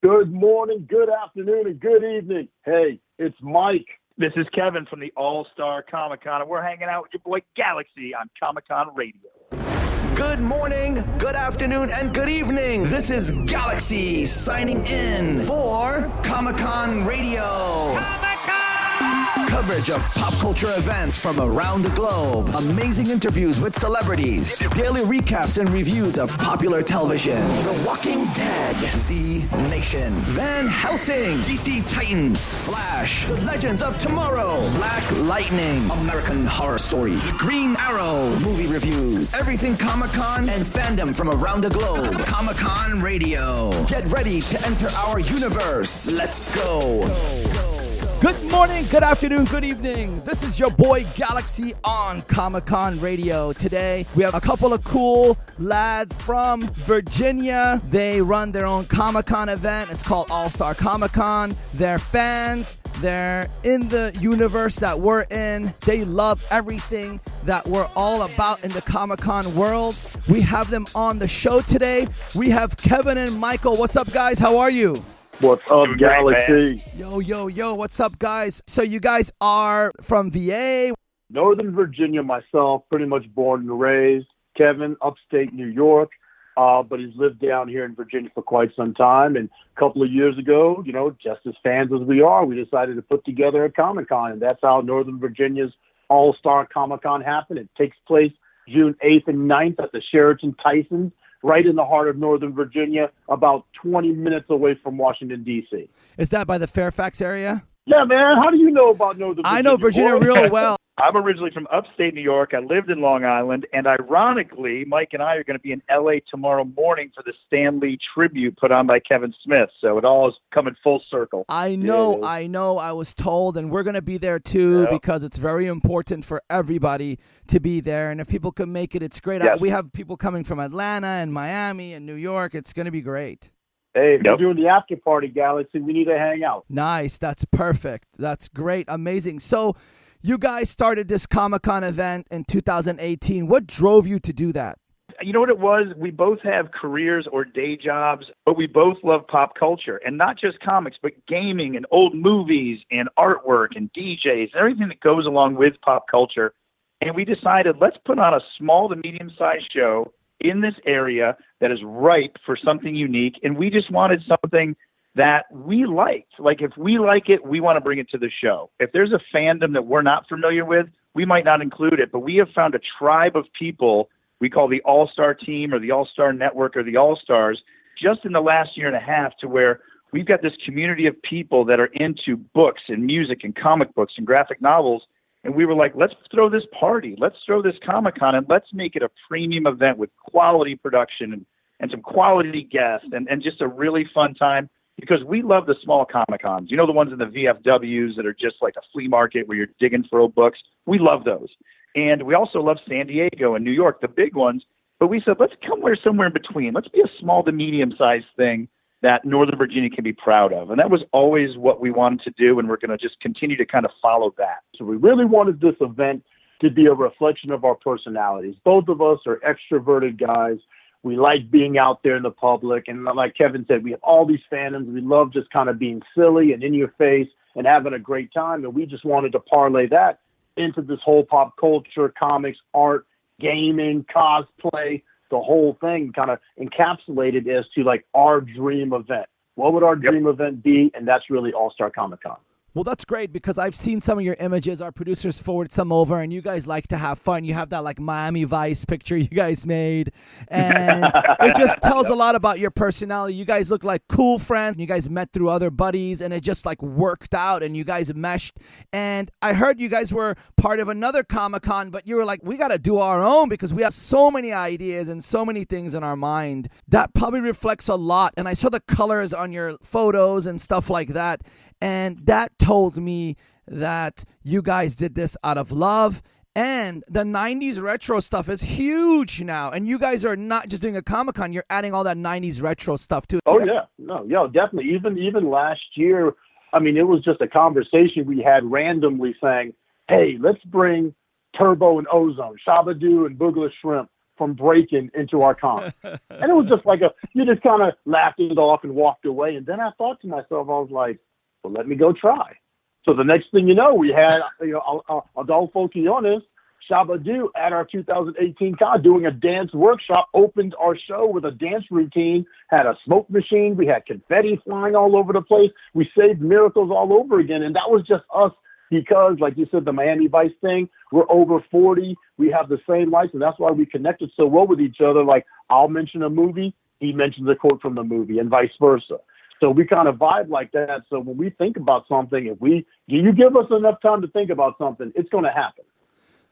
Good morning, good afternoon, and good evening. Hey, it's Mike. This is Kevin from the All-Star Comic-Con, and we're hanging out with your boy Galaxy on Comic-Con Radio. Good morning, good afternoon, and good evening. This is Galaxy signing in for Comic-Con Radio. Coverage of pop culture events from around the globe. Amazing interviews with celebrities. Daily recaps and reviews of popular television. The Walking Dead. Z Nation. Van Helsing. DC Titans. Flash. The Legends of Tomorrow. Black Lightning. American Horror Story. The Green Arrow. Movie reviews. Everything Comic-Con and fandom from around the globe. Comic-Con Radio. Get ready to enter our universe. Let's go. Good morning, good afternoon, good evening. This is your boy Galaxy on Comic-Con Radio. Today, we have a couple of cool lads from Virginia. They run their own Comic-Con event. It's called All-Star Comic-Con. They're fans. They're in the universe that we're in. They love everything that we're all about in the Comic-Con world. We have them on the show today. We have Kevin and Michael. What's up, guys? How are you? What's up, Galaxy? Yo, what's up, guys? So you guys are from VA? Northern Virginia, myself, pretty much born and raised. Kevin, upstate New York, but he's lived down here in Virginia for quite some time. And a couple of years ago, just as fans as we are, we decided to put together a Comic-Con, and that's how Northern Virginia's All-Star Comic-Con happened. It takes place June 8th and 9th at the Sheraton Tyson, right in the heart of Northern Virginia, about 20 minutes away from Washington, D.C. Is that by the Fairfax area? Yeah, man. How do you know about Northern Virginia? I know Virginia real well. I'm originally from upstate New York. I lived in Long Island, and ironically, Mike and I are going to be in L.A. tomorrow morning for the Stan Lee tribute put on by Kevin Smith. So it all is coming full circle. I know. I was told, and we're going to be there too because it's very important for everybody to be there. And if people can make it, it's great. Yes. We have people coming from Atlanta and Miami and New York. It's going to be great. Hey, if you're doing the after party, Galaxy, we need to hang out. Nice. That's perfect. That's great. Amazing. So you guys started this Comic-Con event in 2018. What drove you to do that? You know what it was? We both have careers or day jobs, but we both love pop culture. And not just comics, but gaming and old movies and artwork and DJs and everything that goes along with pop culture. And we decided, let's put on a small to medium-sized show in this area that is ripe for something unique. And we just wanted something that we liked. Like, if we like it, we want to bring it to the show. If there's a fandom that we're not familiar with, we might not include it. But we have found a tribe of people we call the All-Star Team or the All-Star Network or the All-Stars just in the last year and a half, to where we've got this community of people that are into books and music and comic books and graphic novels. And we were like, let's throw this party. Let's throw this Comic-Con, and let's make it a premium event with quality production and some quality guests and just a really fun time, because we love the small Comic-Cons. You know, the ones in the VFWs that are just like a flea market where you're digging for old books? We love those. And we also love San Diego and New York, the big ones. But we said, let's come somewhere in between. Let's be a small to medium-sized thing that Northern Virginia can be proud of. And that was always what we wanted to do, and we're going to just continue to kind of follow that. So we really wanted this event to be a reflection of our personalities. Both of us are extroverted guys. We like being out there in the public. And like Kevin said, we have all these fandoms. We love just kind of being silly and in your face and having a great time. And we just wanted to parlay that into this whole pop culture, comics, art, gaming, cosplay, the whole thing kind of encapsulated as to like our dream event. What would our dream event be? And that's really All-Star Comic-Con. Well, that's great, because I've seen some of your images. Our producers forwarded some over, and you guys like to have fun. You have that like Miami Vice picture you guys made, and it just tells a lot about your personality. You guys look like cool friends. You guys met through other buddies, and it just like worked out, and you guys meshed. And I heard you guys were part of another Comic-Con, but you were like, we got to do our own because we have so many ideas and so many things in our mind. That probably reflects a lot, and I saw the colors on your photos and stuff like that. And that told me that you guys did this out of love. And the 90s retro stuff is huge now. And you guys are not just doing a Comic-Con, you're adding all that 90s retro stuff too. Oh, yeah. No, yeah, definitely. Even last year, I mean, it was just a conversation we had randomly saying, hey, let's bring Turbo and Ozone, Shabadoo and Boogaloo Shrimp from breaking into our con. And it was just like you just kind of laughed it off and walked away. And then I thought to myself, I was like, well, let me go try. So the next thing you know, we had, Adolfo Quiones, Shabadu at our 2018 con doing a dance workshop, opened our show with a dance routine, had a smoke machine. We had confetti flying all over the place. We saved miracles all over again. And that was just us because, like you said, the Miami Vice thing, we're over 40. We have the same life, and that's why we connected so well with each other. Like, I'll mention a movie, he mentions a quote from the movie, and vice versa. So we kind of vibe like that. So when we think about something, if you give us enough time to think about something, it's going to happen.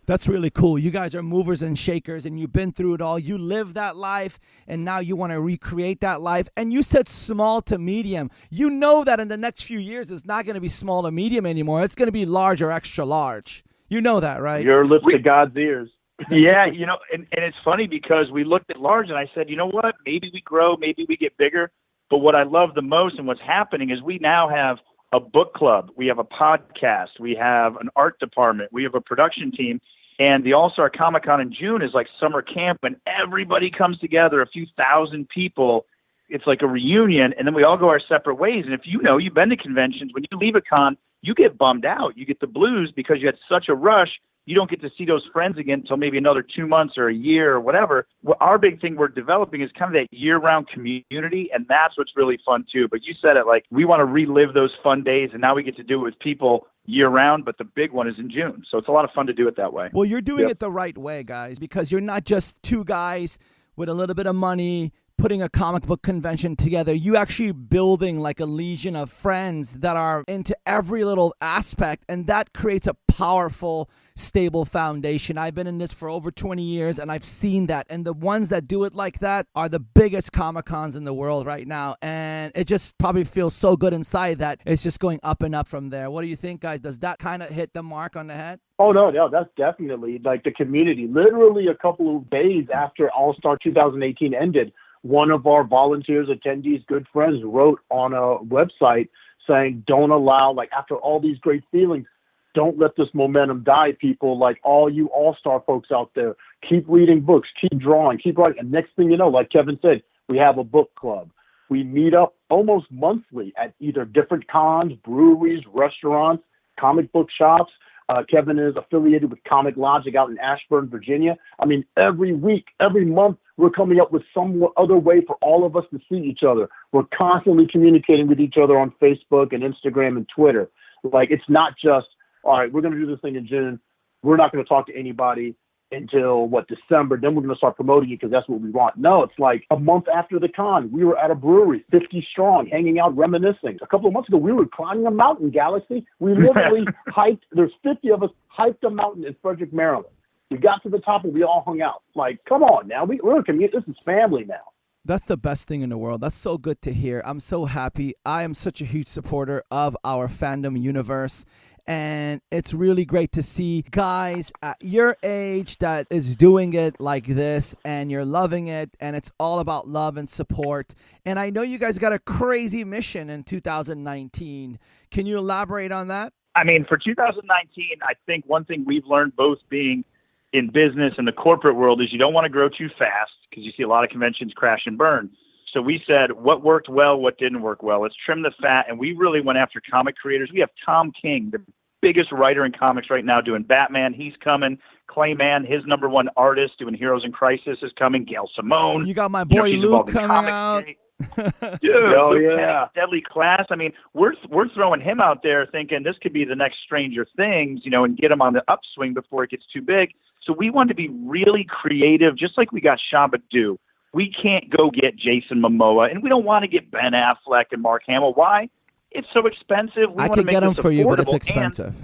That's really cool. You guys are movers and shakers, and you've been through it all. You live that life, and now you want to recreate that life. And you said small to medium. You know that in the next few years, it's not going to be small to medium anymore. It's going to be large or extra large. You know that, right? Your lips to God's ears. Yeah, and it's funny because we looked at large, and I said, you know what? Maybe we grow, maybe we get bigger. But what I love the most and what's happening is we now have a book club. We have a podcast. We have an art department. We have a production team. And the All-Star Comic-Con in June is like summer camp, and everybody comes together, a few thousand people. It's like a reunion, and then we all go our separate ways. And if you've been to conventions, when you leave a con, you get bummed out. You get the blues because you had such a rush. You don't get to see those friends again until maybe another 2 months or a year or whatever. Well, our big thing we're developing is kind of that year-round community, and that's what's really fun too. But you said it, like, we want to relive those fun days, and now we get to do it with people year-round, but the big one is in June. So it's a lot of fun to do it that way. Well, you're doing it the right way, guys, because you're not just two guys with a little bit of money putting a comic book convention together. You actually building like a legion of friends that are into every little aspect, and that creates a powerful, stable foundation. I've been in this for over 20 years, and I've seen that, and the ones that do it like that are the biggest Comic-Cons in the world right now, and it just probably feels so good inside that it's just going up and up from there. What do you think, guys? Does that kind of hit the mark on the head? Oh, no, that's definitely like the community. Literally a couple of days after All-Star 2018 ended, one of our volunteers, attendees, good friends wrote on a website saying, don't allow, like, after all these great feelings, don't let this momentum die, people. Like, all you all-star folks out there, keep reading books, keep drawing, keep writing. And next thing you know, like Kevin said, we have a book club. We meet up almost monthly at either different cons, breweries, restaurants, comic book shops. Kevin is affiliated with Comic Logic out in Ashburn, Virginia. I mean, every week, every month, we're coming up with some other way for all of us to see each other. We're constantly communicating with each other on Facebook and Instagram and Twitter. Like, it's not just, all right, we're going to do this thing in June. We're not going to talk to anybody until, December. Then we're going to start promoting it because that's what we want. No, it's like a month after the con, we were at a brewery, 50 strong, hanging out, reminiscing. A couple of months ago, we were climbing a mountain, Galaxy. We literally hiked, there's 50 of us, hiked a mountain in Frederick, Maryland. We got to the top and we all hung out. Like, come on now. We're a community. This is family now. That's the best thing in the world. That's so good to hear. I'm so happy. I am such a huge supporter of our fandom universe. And it's really great to see guys at your age that is doing it like this, and you're loving it, and it's all about love and support. And I know you guys got a crazy mission in 2019. Can you elaborate on that? I mean, for 2019, I think one thing we've learned, both being in business and the corporate world, is you don't want to grow too fast because you see a lot of conventions crash and burn. So we said, what worked well, what didn't work well? Let's trim the fat. And we really went after comic creators. We have Tom King, the biggest writer in comics right now, doing Batman. He's coming. Clayman, his number one artist, doing Heroes in Crisis, is coming. Gail Simone. You got my boy Luke coming out. Dude, oh, yeah. Deadly Class. I mean, we're throwing him out there thinking this could be the next Stranger Things, and get him on the upswing before it gets too big. So we want to be really creative, just like we got Shabba-Doo. We can't go get Jason Momoa, and we don't want to get Ben Affleck and Mark Hamill. Why? It's so expensive. I could get them for you, but it's expensive.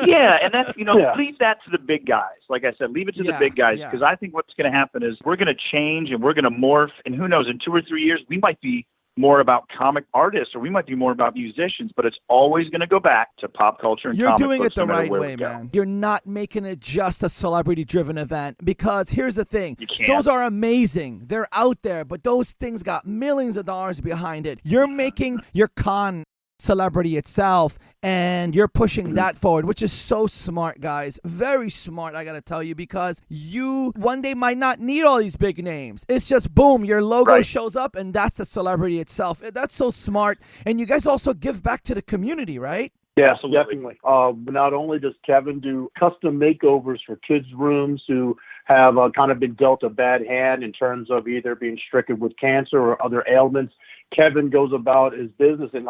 Yeah, and that's, leave that to the big guys. Like I said, leave it to the big guys, because I think what's going to happen is we're going to change and we're going to morph, and who knows, in 2 or 3 years, we might be more about comic artists, or we might be more about musicians, but it's always going to go back to pop culture and comic books. You're doing it the no right way, man. You're not making it just a celebrity-driven event, because here's the thing. Those are amazing. They're out there, but those things got millions of dollars behind it. You're making your con celebrity itself, and you're pushing that forward, which is so smart, guys. Very smart, I got to tell you, because you one day might not need all these big names. It's just, boom, your logo shows up, and that's the celebrity itself. That's so smart. And you guys also give back to the community, right? Yeah, definitely. Not only does Kevin do custom makeovers for kids' rooms who have kind of been dealt a bad hand in terms of either being stricken with cancer or other ailments, Kevin goes about his business and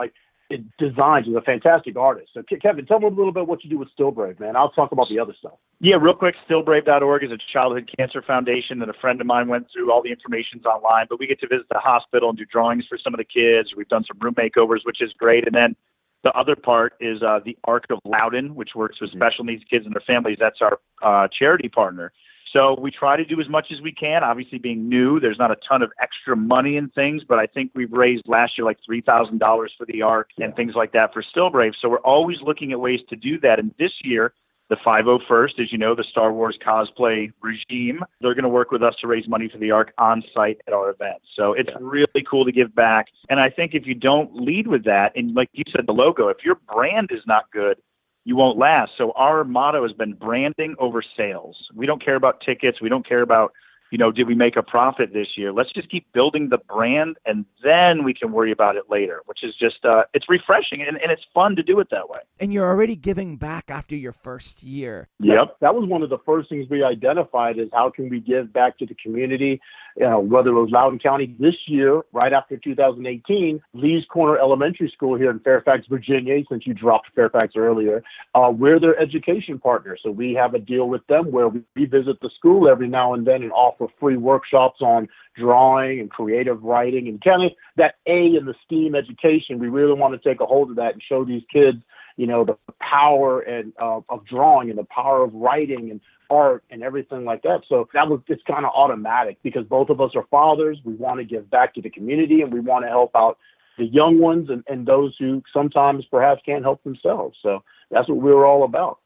it designs. He's a fantastic artist. So Kevin, tell me a little bit what you do with Still Brave, man. I'll talk about the other stuff. Yeah, real quick, stillbrave.org is a childhood cancer foundation that a friend of mine went through. All the information's online, but we get to visit the hospital and do drawings for some of the kids. We've done some room makeovers, which is great. And then the other part is the Arc of Loudon, which works with special needs kids and their families. That's our charity partner. So we try to do as much as we can. Obviously, being new, there's not a ton of extra money and things, but I think we've raised last year like $3,000 for the Arc and things like that for Still Brave. So we're always looking at ways to do that. And this year, the 501st, as you know, the Star Wars cosplay regime, they're going to work with us to raise money for the Arc on site at our events. So it's really cool to give back. And I think if you don't lead with that, and like you said, the logo, if your brand is not good, you won't last. So our motto has been branding over sales. We don't care about tickets. We don't care about, did we make a profit this year? Let's just keep building the brand, and then we can worry about it later, which is just, it's refreshing, and it's fun to do it that way. And you're already giving back after your first year. Yep. That was one of the first things we identified is how can we give back to the community, whether it was Loudoun County this year, right after 2018, Lee's Corner Elementary School here in Fairfax, Virginia, since you dropped Fairfax earlier, we're their education partner. So we have a deal with them where we visit the school every now and then and offer free workshops on drawing and creative writing and kind of that A in the STEAM education. We really want to take a hold of that and show these kids, the power and of drawing and the power of writing and art and everything like that. So it's kind of automatic because both of us are fathers. We want to give back to the community and we want to help out the young ones and those who sometimes perhaps can't help themselves. So that's what we're all about.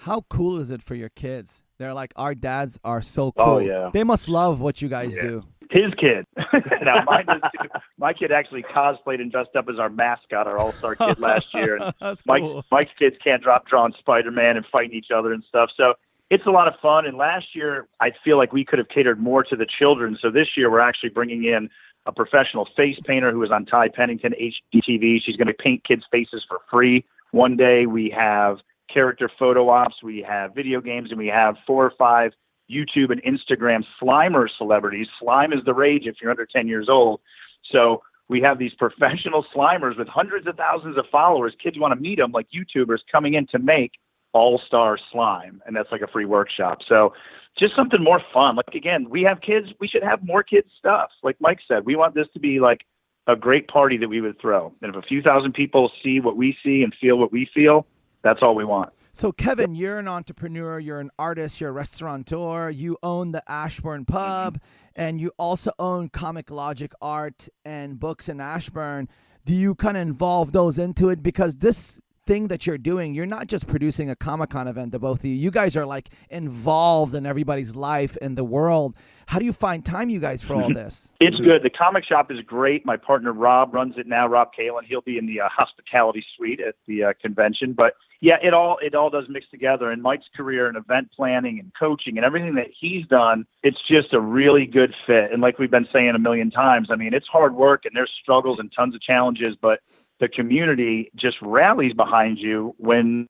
How cool is it for your kids? They're like, our dads are so cool. Oh, yeah. They must love what you guys do. His kid. Now, mine does too. My kid actually cosplayed and dressed up as our mascot, our all-star kid last year. And That's cool. Mike's kids can't drop drawing Spider-Man and fighting each other and stuff. So it's a lot of fun. And last year, I feel like we could have catered more to the children. So this year, we're actually bringing in a professional face painter who is on Ty Pennington HGTV. She's going to paint kids' faces for free. One day, we have character photo ops, we have video games, and we have 4 or 5 YouTube and Instagram Slimer celebrities. Slime is the rage if you're under 10 years old. So we have these professional Slimers with hundreds of thousands of followers. Kids want to meet them, like YouTubers, coming in to make all-star slime, and that's like a free workshop. So just something more fun. Like, again, we have kids. We should have more kids stuff. Like Mike said, we want this to be like a great party that we would throw. And if a few thousand people see what we see and feel what we feel, that's all we want. So, Kevin, you're an entrepreneur, you're an artist, you're a restaurateur, you own the Ashburn Pub, and you also own Comic Logic Art and Books in Ashburn. Do you kind of involve those into it? Because this thing that you're doing, you're not just producing a Comic-Con event, the both of you. You guys are like involved in everybody's life in the world. How do you find time, you guys, for all this? It's good. The comic shop is great. My partner Rob runs it now, Rob Kalin. He'll be in the hospitality suite at the convention. But yeah, it all does mix together. And Mike's career in event planning and coaching and everything that he's done, it's just a really good fit. And like we've been saying a million times, I mean, it's hard work and there's struggles and tons of challenges, but the community just rallies behind you when,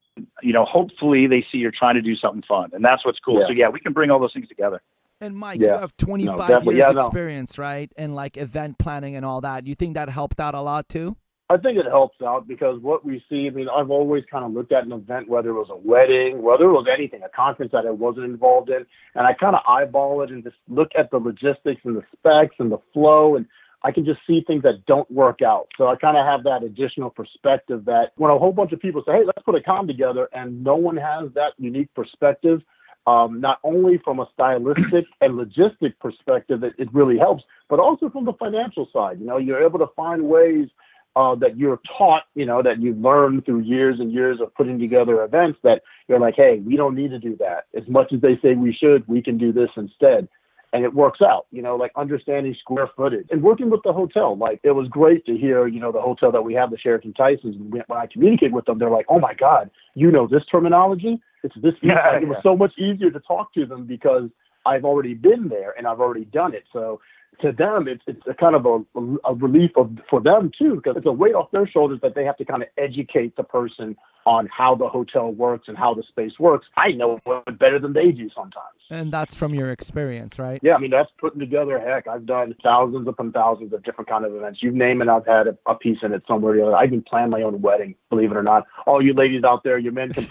hopefully they see you're trying to do something fun. And that's what's cool. Yeah. So yeah, we can bring all those things together. And Mike, you have 25 years experience, right? And like event planning and all that. You think that helped out a lot too? I think it helps out because what we see, I've always kind of looked at an event, whether it was a wedding, whether it was anything, a conference that I wasn't involved in, and I kind of eyeball it and just look at the logistics and the specs and the flow, and I can just see things that don't work out. So I kind of have that additional perspective that when a whole bunch of people say, hey, let's put a con together, and no one has that unique perspective, not only from a stylistic and logistic perspective, it really helps, but also from the financial side. You're able to find ways that you're taught, that you've learned through years and years of putting together events that you're like, hey, we don't need to do that. As much as they say we should, we can do this instead. and it works out, like understanding square footage and working with the hotel. Like, it was great to hear, the hotel that we have, the Sheraton Tyson, when I communicate with them, they're like, oh my God, this terminology? It's this. It was so much easier to talk to them because I've already been there and I've already done it. So to them, it's a kind of a relief for them too, because it's a weight off their shoulders that they have to kind of educate the person on how the hotel works and how the space works. I know it better than they do sometimes. And that's from your experience, right? Yeah, I mean, that's putting together, heck, I've done thousands upon thousands of different kind of events. You name it, I've had a piece in it somewhere or the other. I even planned my own wedding, believe it or not. All you ladies out there, your men can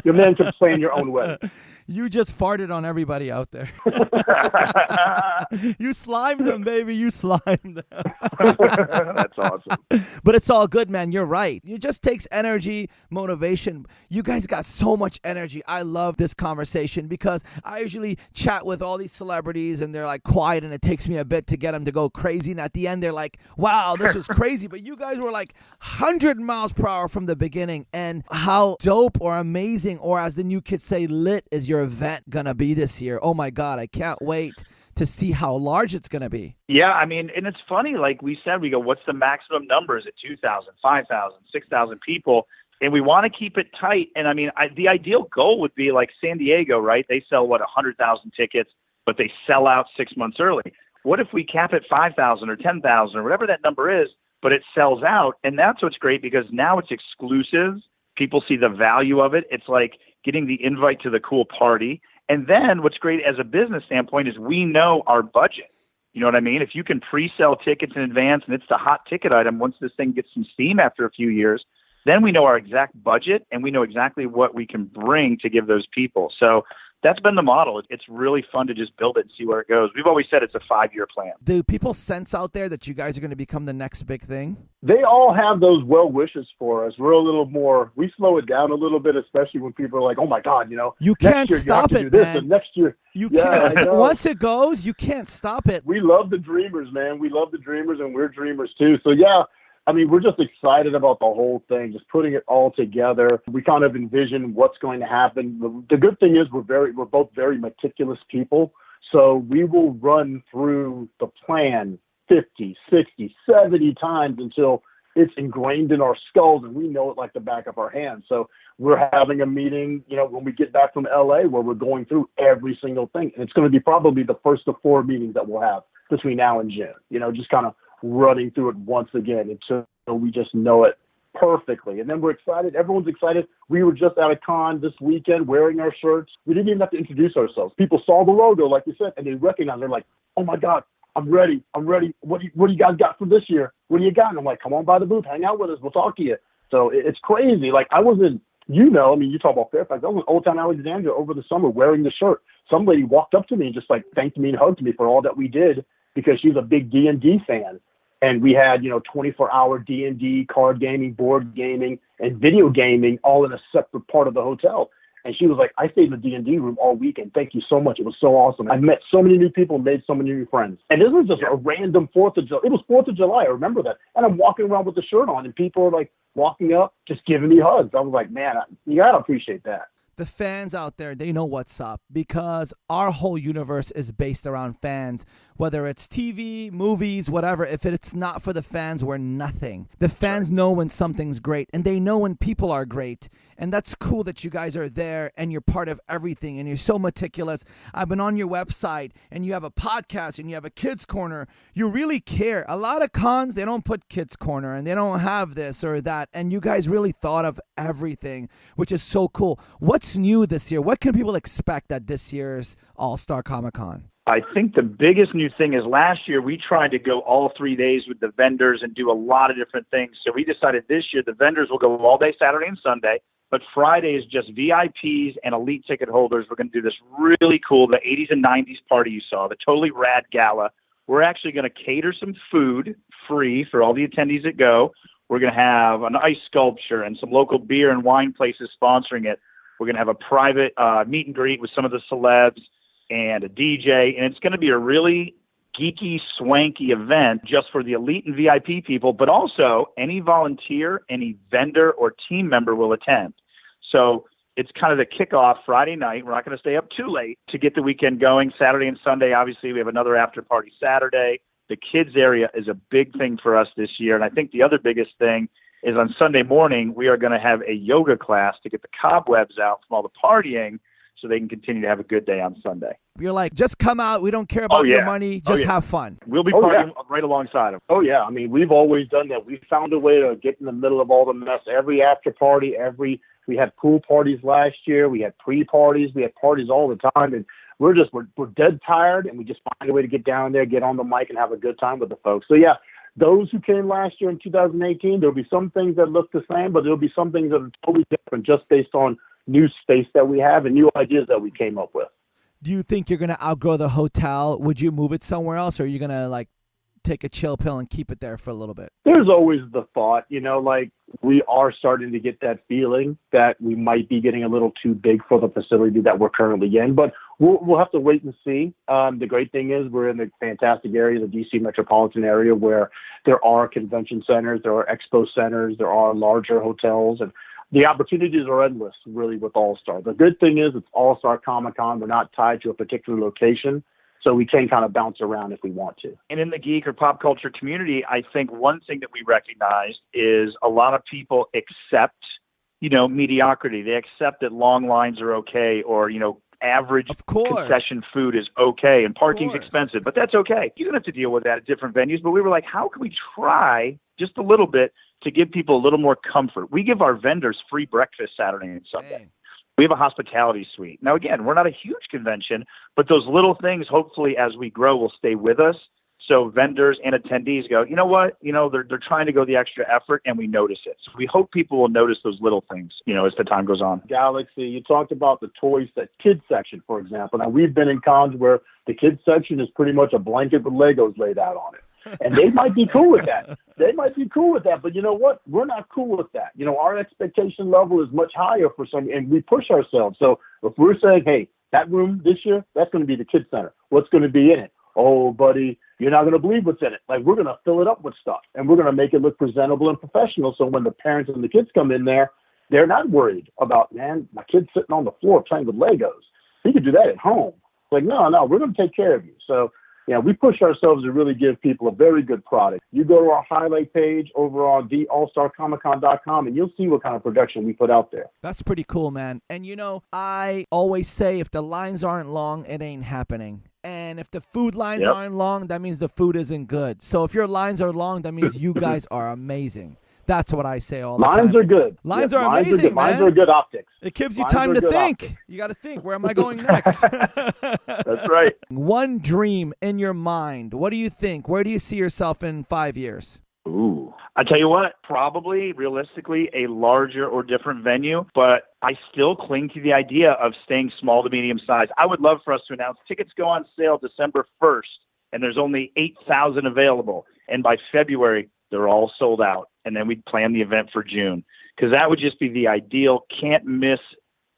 your men can plan your own wedding. You just farted on everybody out there. You slimed them, baby. You slimed them. That's awesome. But it's all good, man. You're right. It just takes energy, motivation. You guys got so much energy. I love this conversation because I usually chat with all these celebrities and they're like quiet and it takes me a bit to get them to go crazy. And at the end, they're like, wow, this was crazy. But you guys were like 100 miles per hour from the beginning. And how dope or amazing, or as the new kids say, lit is your event gonna be this year. Oh my God, I can't wait to see how large it's gonna be. Yeah, I mean, and it's funny, like we said, we go, what's the maximum numbers at 2,000, 5,000, 6,000 people? And we want to keep it tight. And I mean, the ideal goal would be like San Diego, right? They sell 100,000 tickets, but they sell out 6 months early. What if we cap it 5,000 or 10,000 or whatever that number is, but it sells out? And that's what's great because now it's exclusive. People see the value of it. It's like getting the invite to the cool party. And then what's great as a business standpoint is we know our budget. You know what I mean? If you can pre-sell tickets in advance and it's the hot ticket item, once this thing gets some steam after a few years, then we know our exact budget and we know exactly what we can bring to give those people. So that's been the model. It's really fun to just build it and see where it goes. We've always said it's a 5-year plan. Do people sense out there that you guys are going to become the next big thing? They all have those well wishes for us. We're a little more, we slow it down a little bit, especially when people are like, oh my God, you can't stop it, man. And next year. You can't. Once it goes, you can't stop it. We love the dreamers, man. We love the dreamers and we're dreamers too. So yeah, I mean, we're just excited about the whole thing, just putting it all together. We kind of envision what's going to happen. The good thing is we're both very meticulous people. So we will run through the plan 50, 60, 70 times until it's ingrained in our skulls and we know it like the back of our hand. So we're having a meeting, when we get back from LA where we're going through every single thing. And it's going to be probably the first of 4 meetings that we'll have between now and June, just kind of running through it once again until we just know it perfectly. And then we're excited. Everyone's excited. We were just at a con this weekend wearing our shirts. We didn't even have to introduce ourselves. People saw the logo, like you said, and they recognized. They're like, oh my God, I'm ready. What do you guys got for this year? What do you got? And I'm like, come on by the booth, hang out with us. We'll talk to you. So it's crazy. Like I wasn't, you talk about Fairfax. I was in Old Town Alexandria over the summer wearing the shirt. Some lady walked up to me and just like thanked me and hugged me for all that we did because she's a big D&D fan. And we had, 24-hour D&D, card gaming, board gaming, and video gaming all in a separate part of the hotel. And she was like, I stayed in the D&D room all weekend. Thank you so much. It was so awesome. I met so many new people and made so many new friends. And this was just a random 4th of July. It was 4th of July. I remember that. And I'm walking around with the shirt on, and people are like walking up, just giving me hugs. I was like, man, you got to appreciate that. The fans out there, they know what's up because our whole universe is based around fans. Whether it's TV, movies, whatever, if it's not for the fans, we're nothing. The fans know when something's great, and they know when people are great. And that's cool that you guys are there and you're part of everything and you're so meticulous. I've been on your website and you have a podcast and you have a kids corner. You really care. A lot of cons, they don't put kids corner and they don't have this or that. And you guys really thought of everything, which is so cool. What's new this year? What can people expect at this year's All-Star Comic-Con? I think the biggest new thing is last year we tried to go all 3 days with the vendors and do a lot of different things. So we decided this year the vendors will go all day Saturday and Sunday, but Friday is just VIPs and elite ticket holders. We're going to do this really cool, the 80s and 90s party you saw, the totally rad gala. We're actually going to cater some food free for all the attendees that go. We're going to have an ice sculpture and some local beer and wine places sponsoring it. We're going to have a private meet and greet with some of the celebs and a DJ, and it's going to be a really geeky, swanky event just for the elite and VIP people, but also any volunteer, any vendor or team member will attend. So It's kind of the kickoff Friday night. We're not going to stay up too late to get the weekend going. Saturday and Sunday, obviously, we have another after party Saturday. The kids area is a big thing for us this year. And I think the other biggest thing is on Sunday morning, we are going to have a yoga class to get the cobwebs out from all the partying so they can continue to have a good day on Sunday. You're like, just come out. We don't care about your money. Just have fun. We'll be partying right alongside them. Oh, yeah. I mean, we've always done that. We found a way to get in the middle of all the mess. Every after party, we had pool parties last year. We had pre-parties. We had parties all the time. And we're dead tired, and we just find a way to get down there, get on the mic, and have a good time with the folks. So, yeah, those who came last year in 2018, there'll be some things that look the same, but there'll be some things that are totally different just based on new space that we have and new ideas that we came up with. Do you think you're going to outgrow the hotel? Would you move it somewhere else, or are you going to, take a chill pill and keep it there for a little bit? There's always the thought, we are starting to get that feeling that we might be getting a little too big for the facility that we're currently in, but we'll have to wait and see. The great thing is we're in a fantastic area, the DC metropolitan area, where there are convention centers, there are expo centers, there are larger hotels, and the opportunities are endless, really, with All-Star. The good thing is it's All-Star Comic-Con. We're not tied to a particular location, so we can kind of bounce around if we want to. And in the geek or pop culture community, I think one thing that we recognize is a lot of people accept, mediocrity. They accept that long lines are okay, or, average concession food is okay, and parking's expensive, but that's okay. You don't have to deal with that at different venues. But we were like, how can we try just a little bit to give people a little more comfort? We give our vendors free breakfast Saturday and Sunday. Dang. We have a hospitality suite. Now, again, we're not a huge convention, but those little things, hopefully, as we grow, will stay with us. So vendors and attendees go, you know what? They're trying to go the extra effort, and we notice it. So we hope people will notice those little things, as the time goes on. Galaxy, you talked about the toys, that kids section, for example. Now, we've been in cons where the kids section is pretty much a blanket with Legos laid out on it. And they might be cool with that. But you know what? We're not cool with that. Our expectation level is much higher for some, and we push ourselves. So if we're saying, hey, that room this year, that's going to be the kids center. What's going to be in it? Oh, buddy, you're not going to believe what's in it. We're going to fill it up with stuff, and we're going to make it look presentable and professional. So when the parents and the kids come in there, they're not worried about, man, my kid's sitting on the floor playing with Legos. He could do that at home. No, we're going to take care of you. So, we push ourselves to really give people a very good product. You go to our highlight page over on theallstarcomiccon.com, and you'll see what kind of production we put out there. That's pretty cool, man. And, I always say if the lines aren't long, it ain't happening. And if the food lines aren't long, that means the food isn't good. So if your lines are long, that means you guys are amazing. That's what I say all the time. Lines are good. Lines are amazing, man. Lines are good optics. It gives you time to think. Optics. You got to think, where am I going next? That's right. One dream in your mind. What do you think? Where do you see yourself in 5 years? Ooh. I tell you what, probably, realistically, a larger or different venue, but I still cling to the idea of staying small to medium size. I would love for us to announce tickets go on sale December 1st, and there's only 8,000 available. And by February, they're all sold out. And then we'd plan the event for June, because that would just be the ideal can't miss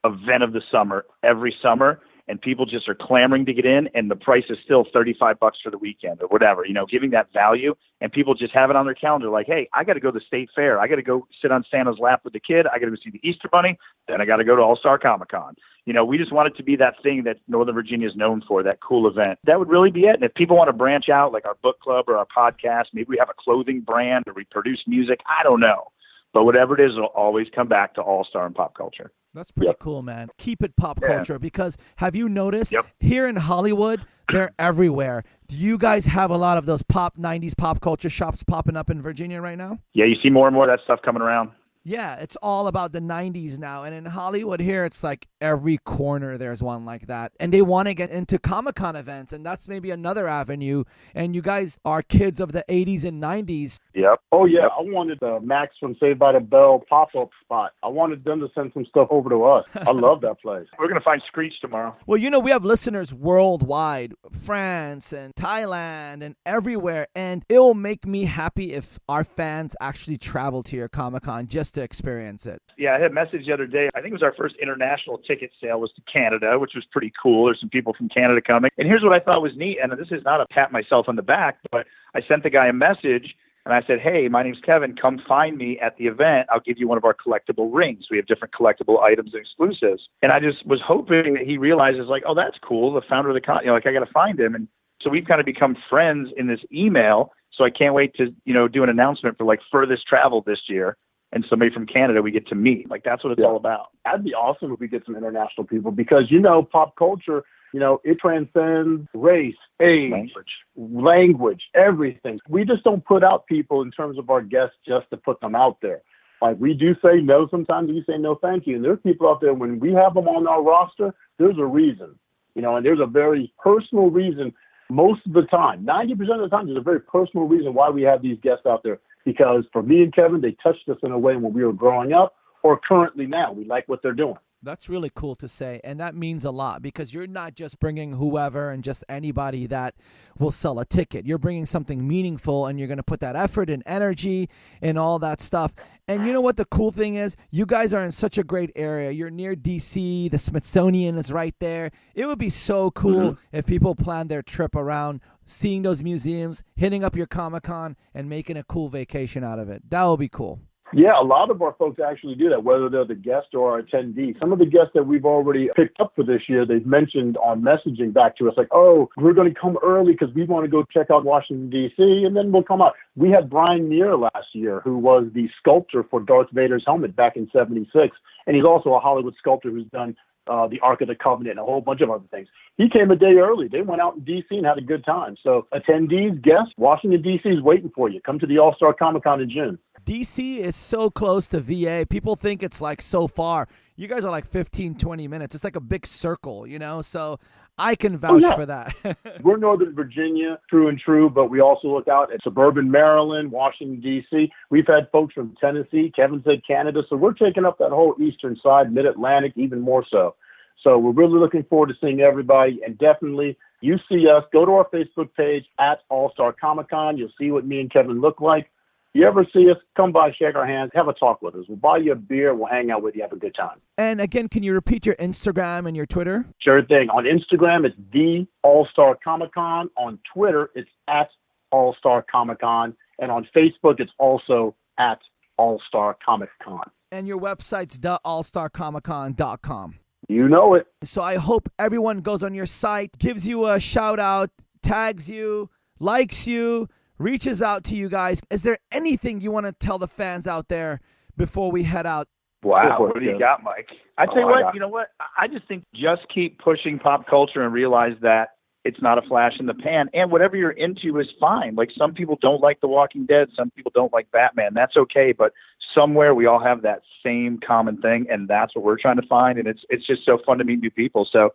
event of the summer every summer. And people just are clamoring to get in, and the price is still $35 for the weekend or whatever, giving that value. And people just have it on their calendar like, hey, I got to go to the state fair. I got to go sit on Santa's lap with the kid. I got to go see the Easter Bunny. Then I got to go to All-Star Comic-Con. We just want it to be that thing that Northern Virginia is known for, that cool event. That would really be it. And if people want to branch out, like our book club or our podcast, maybe we have a clothing brand or we produce music, I don't know. But whatever it is, it'll always come back to All-Star and pop culture. That's pretty cool, man. Keep it pop culture, because have you noticed here in Hollywood, they're everywhere. Do you guys have a lot of those 90s pop culture shops popping up in Virginia right now? Yeah, you see more and more of that stuff coming around. Yeah, it's all about the 90s now. And in Hollywood here, it's like every corner there's one like that. And they want to get into Comic-Con events, and that's maybe another avenue. And you guys are kids of the 80s and 90s. Yep. Oh, yeah. I wanted Max from Saved by the Bell pop-up spot. I wanted them to send some stuff over to us. I love that place. We're going to find Screech tomorrow. Well, we have listeners worldwide, France and Thailand and everywhere. And it'll make me happy if our fans actually travel to your Comic-Con just to experience it. Yeah, I had a message the other day. I think it was our first international ticket sale was to Canada, which was pretty cool. There's some people from Canada coming. And here's what I thought was neat. And this is not a pat myself on the back, but I sent the guy a message And I said, hey, my name's Kevin. Come find me at the event. I'll give you one of our collectible rings. We have different collectible items and exclusives. And I just was hoping that he realizes, like, oh, that's cool. The founder of the con, like, I got to find him. And so we've kind of become friends in this email. So I can't wait to, do an announcement for, like, furthest travel this year. And somebody from Canada we get to meet. Like, that's what it's all about. That'd be awesome if we get some international people because, pop culture, it transcends race, age, language, everything. We just don't put out people in terms of our guests just to put them out there. Like, we do say no sometimes, we say no thank you. And there's people out there, when we have them on our roster, there's a reason, and there's a very personal reason most of the time. 90% of the time, there's a very personal reason why we have these guests out there. Because for me and Kevin, they touched us in a way when we were growing up or currently now. We like what they're doing. That's really cool to say, and that means a lot because you're not just bringing whoever and just anybody that will sell a ticket. You're bringing something meaningful, and you're going to put that effort and energy and all that stuff. And you know what the cool thing is? You guys are in such a great area. You're near D.C. The Smithsonian is right there. It would be so cool if people planned their trip around seeing those museums, hitting up your Comic-Con, and making a cool vacation out of it. That would be cool. Yeah, a lot of our folks actually do that, whether they're the guest or our attendee. Some of the guests that we've already picked up for this year, they've mentioned on messaging back to us, like, oh, we're going to come early because we want to go check out Washington, D.C., and then we'll come out. We had Brian Muir last year, who was the sculptor for Darth Vader's helmet back in '76, and he's also a Hollywood sculptor who's done the Ark of the Covenant and a whole bunch of other things. He came a day early. They went out in D.C. and had a good time. So attendees, guests, Washington, D.C. is waiting for you. Come to the All-Star Comic-Con in June. D.C. is so close to VA. People think it's like so far. You guys are like 15, 20 minutes. It's like a big circle, so I can vouch for that. We're Northern Virginia, true and true, but we also look out at suburban Maryland, Washington, D.C. We've had folks from Tennessee. Kevin said Canada. So we're taking up that whole eastern side, mid-Atlantic, even more so. So we're really looking forward to seeing everybody. And definitely, you see us, go to our Facebook page at All-Star Comic-Con. You'll see what me and Kevin look like. You ever see us, come by, shake our hands, have a talk with us. We'll buy you a beer. We'll hang out with you, have a good time. And again, can you repeat your Instagram and your Twitter? Sure thing. On Instagram, it's the All-Star Comic-Con. On Twitter, it's at All-Star Comic-Con. And on Facebook, it's also at All-Star Comic-Con. And your website's theallstarcomiccon.com. You know it. So I hope everyone goes on your site, gives you a shout out, tags you, likes you, reaches out to you guys. Is there anything you want to tell the fans out there before we head out? Wow, what do you got, Mike? I tell you what, I just think just keep pushing pop culture and realize that it's not a flash in the pan. And whatever you're into is fine. Like, some people don't like The Walking Dead. Some people don't like Batman. That's okay. But somewhere we all have that same common thing, and that's what we're trying to find. And it's just so fun to meet new people. So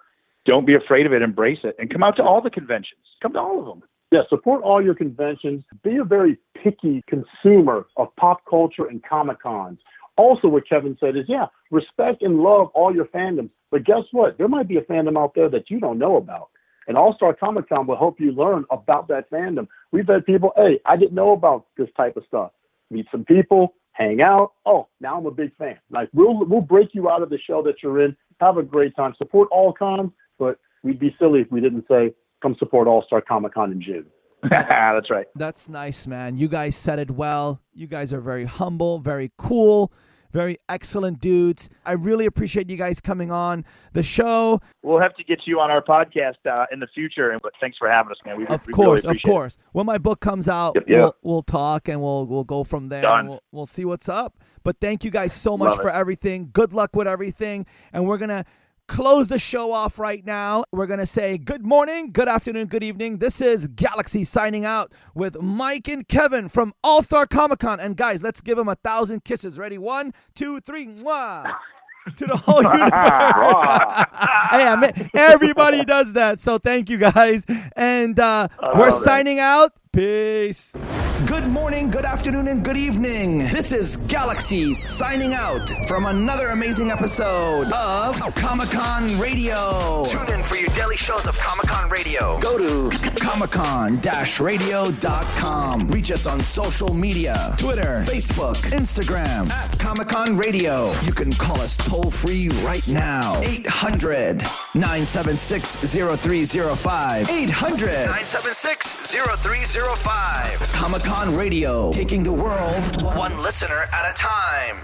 don't be afraid of it. Embrace it. And come out to all the conventions. Come to all of them. Yeah, support all your conventions. Be a very picky consumer of pop culture and Comic-Cons. Also, what Kevin said is, respect and love all your fandoms. But guess what? There might be a fandom out there that you don't know about. And All-Star Comic-Con will help you learn about that fandom. We've had people, hey, I didn't know about this type of stuff. Meet some people, hang out. Oh, now I'm a big fan. Like, we'll break you out of the shell that you're in. Have a great time. Support all cons, but we'd be silly if we didn't say, come support All-Star Comic-Con in June. That's right. That's nice, man. You guys said it well. You guys are very humble, very cool, very excellent dudes. I really appreciate you guys coming on the show. We'll have to get you on our podcast in the future. But thanks for having us, man. Of course. When my book comes out, we'll talk and we'll go from there. Done. We'll see what's up. But thank you guys so much for everything. Good luck with everything. And we're going to close the show off right now. We're going to say good morning, good afternoon, good evening. This is Galaxy signing out with Mike and Kevin from All-Star Comic-Con. And guys, let's give them 1,000 kisses. Ready? 1, 2, 3. Mwah. To the whole universe. Hey, everybody does that. So thank you guys. And we're signing out. Peace. Good morning, good afternoon, and good evening. This is Galaxy signing out from another amazing episode of Comic-Con Radio. Tune in for your daily shows of Comic-Con Radio. Go to comiccon-radio.com. Reach us on social media, Twitter, Facebook, Instagram, at Comic-Con Radio. You can call us toll-free right now. 800-976-0305. 800-976-0305. Comic-Con Con Radio, taking the world one listener at a time.